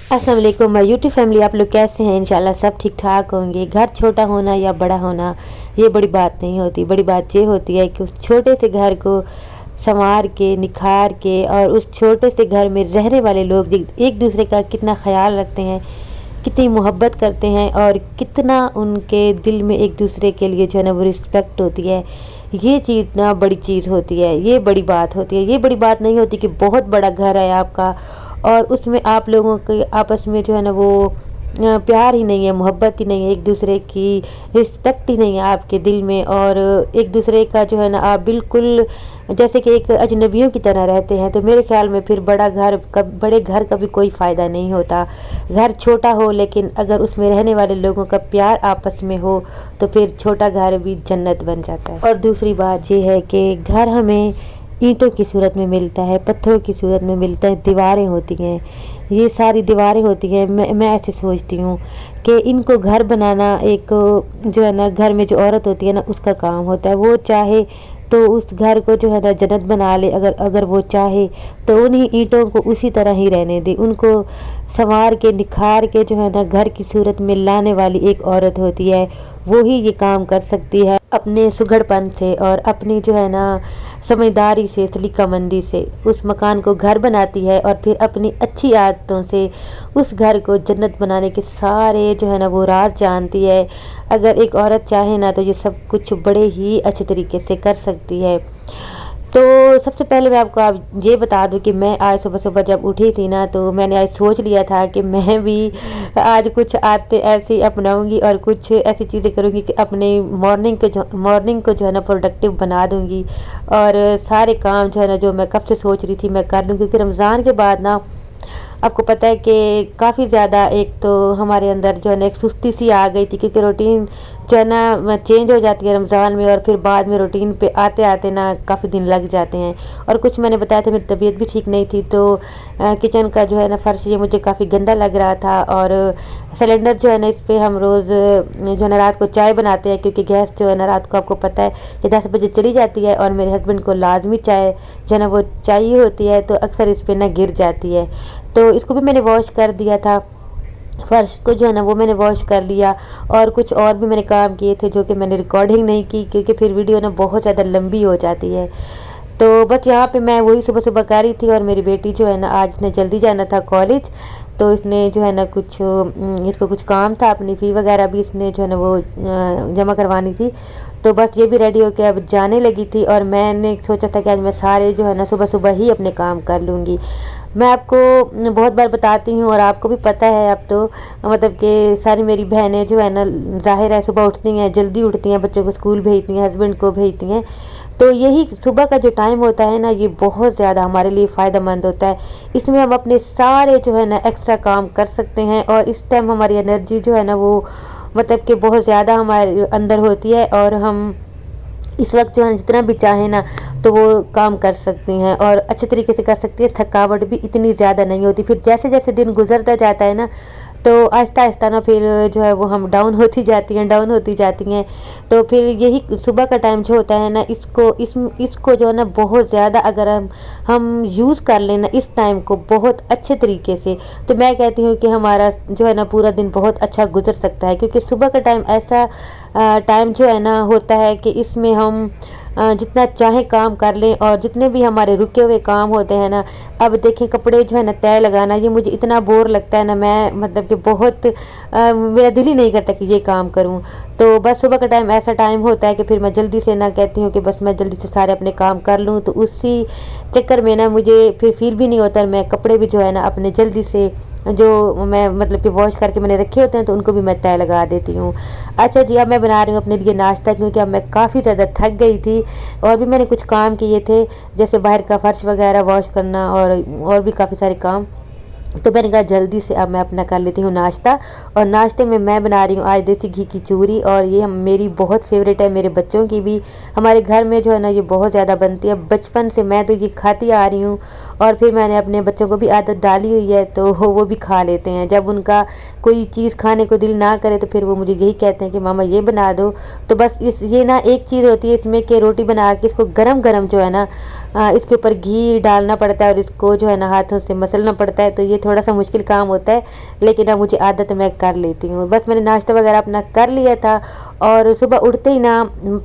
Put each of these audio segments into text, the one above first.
अस्सलाम वालेकुम my YouTube family. आप लोग कैसे हैं? इंशाल्लाह सब ठीक ठाक होंगे। घर छोटा होना या बड़ा होना ये बड़ी बात नहीं होती। बड़ी बात ये होती है कि उस छोटे से घर को संवार के, निखार के और उस छोटे से घर में रहने वाले लोग एक दूसरे का कितना ख्याल रखते हैं, कितनी मोहब्बत करते हैं और कितना उनके दिल में एक दूसरे के लिए जो है ना वो रिस्पेक्ट होती है। ये चीज़ ना बड़ी चीज़ होती है, ये बड़ी बात होती है। ये बड़ी बात नहीं होती कि बहुत बड़ा घर है आपका और उसमें आप लोगों के आपस में जो है ना वो प्यार ही नहीं है, मोहब्बत ही नहीं है, एक दूसरे की रिस्पेक्ट ही नहीं है आपके दिल में और एक दूसरे का जो है ना आप बिल्कुल जैसे कि एक अजनबियों की तरह रहते हैं। तो मेरे ख्याल में फिर बड़े घर का भी कोई फ़ायदा नहीं होता। घर छोटा हो लेकिन अगर उसमें रहने वाले लोगों का प्यार आपस में हो तो फिर छोटा घर भी जन्नत बन जाता है। और दूसरी बात ये है कि घर हमें ईंटों की सूरत में मिलता है, पत्थरों की सूरत में मिलता है, दीवारें होती हैं, ये सारी दीवारें होती हैं। मैं ऐसे सोचती हूँ कि इनको घर बनाना एक जो है ना घर में जो औरत होती है ना उसका काम होता है। वो चाहे तो उस घर को जो है ना जन्नत बना ले, अगर वो चाहे तो उन्हीं ईंटों को उसी तरह ही रहने दे। उनको संवार के, निखार के जो है ना घर की सूरत में लाने वाली एक औरत होती है, वो ही ये काम कर सकती है। अपने सुघड़पन से और अपनी जो है ना समझदारी से, सलीकामंदी से उस मकान को घर बनाती है और फिर अपनी अच्छी आदतों से उस घर को जन्नत बनाने के सारे जो है ना वो राज जानती है। अगर एक औरत चाहे ना तो ये सब कुछ बड़े ही अच्छे तरीके से कर सकती है। तो सबसे पहले मैं आपको ये बता दूं कि मैं आज सुबह सुबह जब उठी थी ना तो मैंने आज सोच लिया था कि मैं भी आज कुछ आदतें ऐसी अपनाऊंगी और कुछ ऐसी चीज़ें करूंगी कि अपने मॉर्निंग को जो है ना प्रोडक्टिव बना दूंगी और सारे काम जो है ना जो मैं कब से सोच रही थी मैं कर लूँगी। क्योंकि रमज़ान के बाद ना आपको पता है कि काफ़ी ज़्यादा एक तो हमारे अंदर जो है ना एक सुस्ती सी आ गई थी, क्योंकि रूटीन जो है ना चेंज हो जाती है रमज़ान में और फिर बाद में रूटीन पे आते आते ना काफ़ी दिन लग जाते हैं। और कुछ मैंने बताया था मेरी तबीयत भी ठीक नहीं थी, तो किचन का जो है ना फ़र्श ये मुझे काफ़ी गंदा लग रहा था और सिलेंडर जो है ना इस पर हम रोज़ जो है ना रात को चाय बनाते हैं, क्योंकि गैस जो है ना रात को आपको पता है कि 10 बजे चली जाती है और मेरे हस्बैंड को लाजमी चाय जो है ना वो चाहिए होती है, तो अक्सर इस पर ना गिर जाती है। तो इसको भी मैंने वॉश कर दिया था, फ़र्श को जो है ना वो मैंने वॉश कर लिया और कुछ और भी मैंने काम किए थे जो कि मैंने रिकॉर्डिंग नहीं की क्योंकि फिर वीडियो ना बहुत ज़्यादा लंबी हो जाती है। तो बस यहाँ पे मैं वही सुबह सुबह कर रही थी और मेरी बेटी जो है ना आज इसने जल्दी जाना था कॉलेज, तो इसने जो है ना कुछ इसको कुछ काम था, अपनी फ़ी वगैरह भी इसने जो है ना वो जमा करवानी थी। तो बस ये भी रेडी होकर अब जाने लगी थी और मैंने सोचा था कि आज मैं सारे जो है ना सुबह सुबह ही अपने काम कर लूँगी। मैं आपको बहुत बार बताती हूँ और आपको भी पता है अब तो, मतलब कि सारी मेरी बहनें जो है ना ज़ाहिर है सुबह उठती हैं, जल्दी उठती हैं, बच्चों को स्कूल भेजती हैं, हस्बैंड को भेजती हैं। तो यही सुबह का जो टाइम होता है ना ये बहुत ज़्यादा हमारे लिए फ़ायदेमंद होता है। इसमें हम अपने सारे जो है ना एक्स्ट्रा काम कर सकते हैं और इस टाइम हमारी एनर्जी जो है ना वो मतलब कि बहुत ज़्यादा हमारे अंदर होती है और हम इस वक्त जो है जितना भी चाहें ना तो वो काम कर सकती हैं और अच्छे तरीके से कर सकती हैं। थकावट भी इतनी ज़्यादा नहीं होती। फिर जैसे जैसे दिन गुजरता जाता है ना तो आहिस्ता आहिस्ता ना फिर जो है वो हम डाउन होती जाती हैं। तो फिर यही सुबह का टाइम जो होता है ना इसको जो है ना बहुत ज़्यादा अगर हम यूज़ कर लें ना इस टाइम को बहुत अच्छे तरीके से, तो मैं कहती हूँ कि हमारा जो है ना पूरा दिन बहुत अच्छा गुजर सकता है। क्योंकि सुबह का टाइम ऐसा टाइम जो है ना होता है कि इसमें हम जितना चाहे काम कर लें और जितने भी हमारे रुके हुए काम होते हैं ना, अब देखें कपड़े जो है ना तय लगाना ये मुझे इतना बोर लगता है ना, मैं मतलब कि बहुत मेरा दिल ही नहीं करता कि ये काम करूं। तो बस सुबह का टाइम ऐसा टाइम होता है कि फिर मैं जल्दी से ना कहती हूँ कि बस मैं जल्दी से सारे अपने काम कर लूँ, तो उसी चक्कर में ना मुझे फिर फील भी नहीं होता। मैं कपड़े भी जो है ना अपने जल्दी से जो मैं मतलब कि वॉश करके मैंने रखे होते हैं तो उनको भी मैं तय लगा देती हूँ। अच्छा जी, अब मैं बना रही हूँ अपने लिए नाश्ता, क्योंकि अब मैं काफ़ी ज़्यादा थक गई थी और भी मैंने कुछ काम किए थे जैसे बाहर का फर्श वगैरह वॉश करना और भी काफ़ी सारे काम। तो मैंने कहा जल्दी से अब मैं अपना कर लेती हूँ नाश्ता। और नाश्ते में मैं बना रही हूँ आज देसी घी की चूरी और ये मेरी बहुत फेवरेट है, मेरे बच्चों की भी। हमारे घर में जो है ना ये बहुत ज़्यादा बनती है, बचपन से मैं तो ये खाती आ रही हूँ और फिर मैंने अपने बच्चों को भी आदत डाली हुई है, तो वो भी खा लेते हैं। जब उनका कोई चीज़ खाने को दिल ना करे तो फिर वो मुझे यही कहते हैं कि मामा ये बना दो। तो बस ये ना एक चीज़ होती है इसमें कि रोटी बना के इसको गरम गरम जो है ना इसके ऊपर घी डालना पड़ता है और इसको जो है ना हाथों से मसलना पड़ता है, तो ये थोड़ा सा मुश्किल काम होता है, लेकिन अब मुझे आदत है, मैं कर लेती हूँ। बस मैंने नाश्ता वगैरह अपना कर लिया था और सुबह उठते ही ना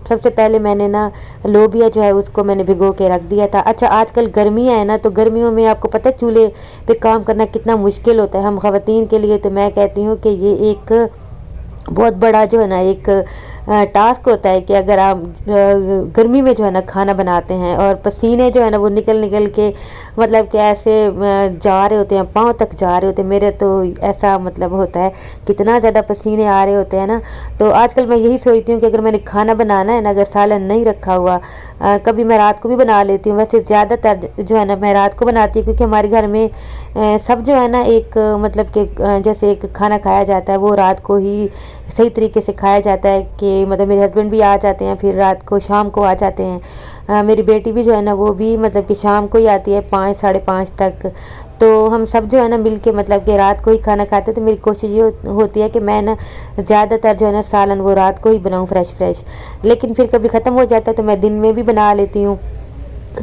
सबसे पहले मैंने ना लोबिया जो है उसको मैंने भिगो के रख दिया था। अच्छा, आजकल गर्मियाँ है ना, तो गर्मियों में आपको पता है चूल्हे पे काम करना कितना मुश्किल होता है हम ख़वातीन के लिए। तो मैं कहती हूँ कि ये एक बहुत बड़ा जो है ना एक टास्क होता है कि अगर आप गर्मी में जो है ना खाना बनाते हैं और पसीने जो है ना वो निकल निकल के मतलब कि ऐसे जा रहे होते हैं, पाँव तक जा रहे होते हैं। मेरे तो ऐसा मतलब होता है, कितना ज़्यादा पसीने आ रहे होते हैं ना। तो आजकल मैं यही सोचती हूँ कि अगर मैंने खाना बनाना है ना, अगर सालन नहीं रखा हुआ, कभी मैं रात को भी बना लेती हूँ, वैसे ज़्यादातर जो है ना मैं रात को बनाती हूँ, क्योंकि हमारे घर में सब जो है ना एक मतलब कि जैसे एक खाना खाया जाता है वो रात को ही सही तरीके से खाया जाता है। कि मतलब मेरे हस्बैंड भी आ जाते हैं, फिर रात को शाम को आ जाते हैं। मेरी बेटी भी जो है ना वो भी मतलब कि शाम को ही आती है 5 साढ़े 5 तक। तो हम सब जो है ना मिल के मतलब कि रात को ही खाना खाते हैं। तो मेरी कोशिश ये होती है कि मैं ना ज़्यादातर जो है ना सालन वो रात को ही बनाऊँ फ्रेश, लेकिन फिर कभी ख़त्म हो जाता है तो मैं दिन में भी बना लेती हूँ।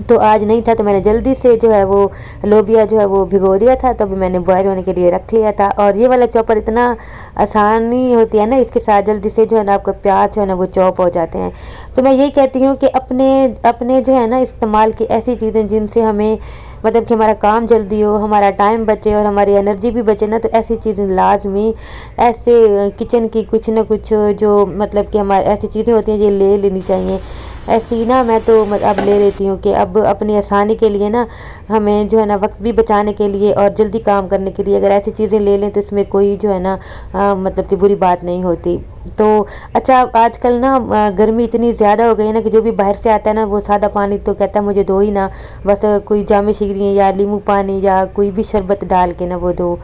तो आज नहीं था तो मैंने जल्दी से जो है वो लोबिया जो है वो भिगो दिया था, तो अभी मैंने बॉयल होने के लिए रख लिया था। और ये वाला चॉपर इतना आसानी होती है ना, इसके साथ जल्दी से जो है ना आपका प्याज जो है ना वो चॉप हो जाते हैं। तो मैं यही कहती हूँ कि अपने अपने जो है ना इस्तेमाल की ऐसी चीज़ें जिनसे हमें मतलब कि हमारा काम जल्दी हो, हमारा टाइम बचे और हमारी एनर्जी भी बचे ना, तो ऐसी चीज़ें लाजमी ऐसे किचन की कुछ ना कुछ जो मतलब कि हमारी ऐसी चीज़ें होती हैं ये ले लेनी चाहिए। ऐसी ना मैं तो अब ले लेती हूँ कि अब अपनी आसानी के लिए ना हमें जो है ना वक्त भी बचाने के लिए और जल्दी काम करने के लिए अगर ऐसी चीज़ें ले लें तो इसमें कोई जो है ना मतलब कि बुरी बात नहीं होती। तो अच्छा, आजकल ना गर्मी इतनी ज़्यादा हो गई है ना कि जो भी बाहर से आता है ना वो सादा पानी तो कहता है मुझे दो ही ना, बस कोई जामे शिकरी या नींबू पानी या कोई भी शरबत डाल के ना वो दो।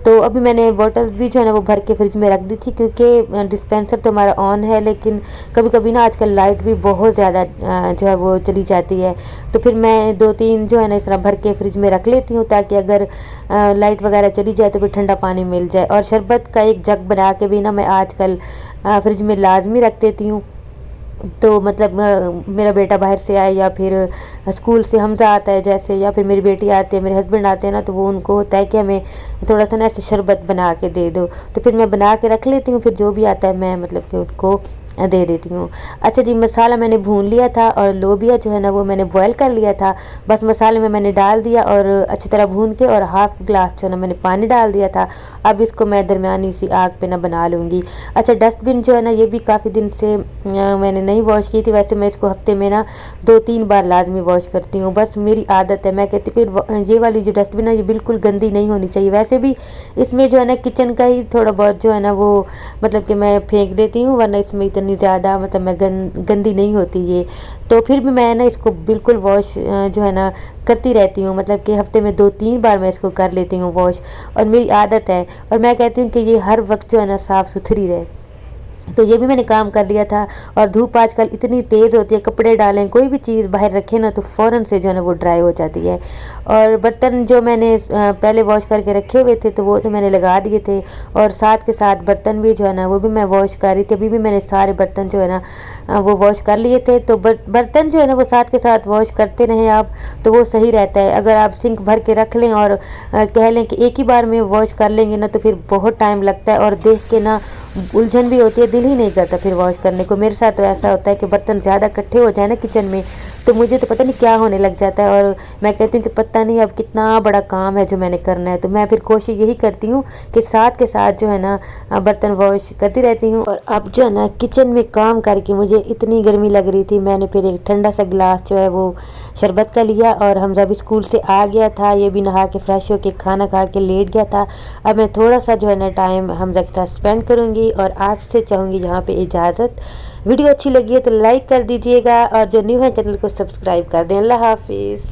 तो अभी मैंने बॉटल्स भी जो है ना वो भर के फ्रिज में रख दी थी, क्योंकि डिस्पेंसर तो हमारा ऑन है, लेकिन कभी कभी ना आजकल लाइट भी बहुत ज़्यादा जो है वो चली जाती है। तो फिर मैं 2-3 जो है ना इस तरह भर के फ्रिज में रख लेती हूँ, ताकि अगर लाइट वगैरह चली जाए तो फिर ठंडा पानी मिल जाए। और शरबत का एक जग बना के भी ना मैं आजकल फ्रिज में लाजमी रख देती हूँ। तो मतलब मेरा बेटा बाहर से आए या फिर स्कूल से हमज़ा आता है जैसे, या फिर मेरी बेटी आती है, मेरे हस्बैंड आते हैं ना, तो वो उनको होता है कि हमें थोड़ा सा ना ऐसे शरबत बना के दे दो। तो फिर मैं बना के रख लेती हूँ, फिर जो भी आता है मैं मतलब कि उनको दे देती हूँ। अच्छा जी, मसाला मैंने भून लिया था और लोबिया जो है ना वो मैंने बॉयल कर लिया था। बस मसाले में मैंने डाल दिया और अच्छी तरह भून के, और हाफ़ ग्लास जो है ना मैंने पानी डाल दिया था। अब इसको मैं दरमियानी सी आग पे ना बना लूँगी। अच्छा, डस्टबिन जो है ना ये भी काफ़ी दिन से मैंने नहीं वॉश की थी। वैसे मैं इसको हफ्ते में ना 2-3 बार लाजमी वॉश करती हूँ, बस मेरी आदत है। मैं कहती हूँ कि ये वाली जो डस्टबिन है ये बिल्कुल गंदी नहीं होनी चाहिए। वैसे भी इसमें जो है ना किचन का ही थोड़ा बहुत जो है ना वो मतलब कि मैं फेंक देती हूँ, वरना इसमें इतनी ज़्यादा मतलब मैं गंदी नहीं होती ये। तो फिर भी मैं ना इसको बिल्कुल वॉश जो है ना करती रहती हूँ, मतलब कि हफ्ते में 2-3 बार मैं इसको कर लेती हूँ वॉश, और मेरी आदत है। और मैं कहती हूँ कि ये हर वक्त जो है ना साफ़ सुथरी रहे। तो ये भी मैंने काम कर लिया था। और धूप आजकल इतनी तेज़ होती है, कपड़े डालें कोई भी चीज़ बाहर रखें ना तो फ़ौरन से जो है ना वो ड्राई हो जाती है। और बर्तन जो मैंने पहले वॉश करके रखे हुए थे तो वो तो मैंने लगा दिए थे, और साथ के साथ बर्तन भी जो है ना वो भी मैं वॉश कर रही थी। अभी भी मैंने सारे बर्तन जो है ना वो वॉश कर लिए थे। तो बर्तन जो है ना वो साथ के साथ वॉश करते रहें आप, तो वो सही रहता है। अगर आप सिंक भर के रख लें और कह लें कि एक ही बार में वॉश कर लेंगे ना, तो फिर बहुत टाइम लगता है और देख के ना उलझन भी होती है, दिल ही नहीं करता फिर वॉश करने को। मेरे साथ तो ऐसा होता है कि बर्तन ज़्यादा इकट्ठे हो जाए ना किचन में, तो मुझे तो पता नहीं क्या होने लग जाता है, और मैं कहती हूँ कि पता नहीं अब कितना बड़ा काम है जो मैंने करना है। तो मैं फिर कोशिश यही करती हूँ कि साथ के साथ जो है ना बर्तन वॉश करती रहती हूँ। और अब जो है ना किचन में काम करके मुझे इतनी गर्मी लग रही थी, मैंने फिर एक ठंडा सा गिलास जो है वो शरबत का लिया, और हमजा भी स्कूल से आ गया था, ये भी नहा के फ्रेश होके खाना खा के लेट गया था। अब मैं थोड़ा सा जो है ना टाइम हमजा के साथ स्पेंड करूँगी, और आपसे चाहूँगी यहाँ पे इजाज़त। वीडियो अच्छी लगी है तो लाइक कर दीजिएगा, और जो न्यू है चैनल को सब्सक्राइब कर दें। अल्लाह हाफिज़।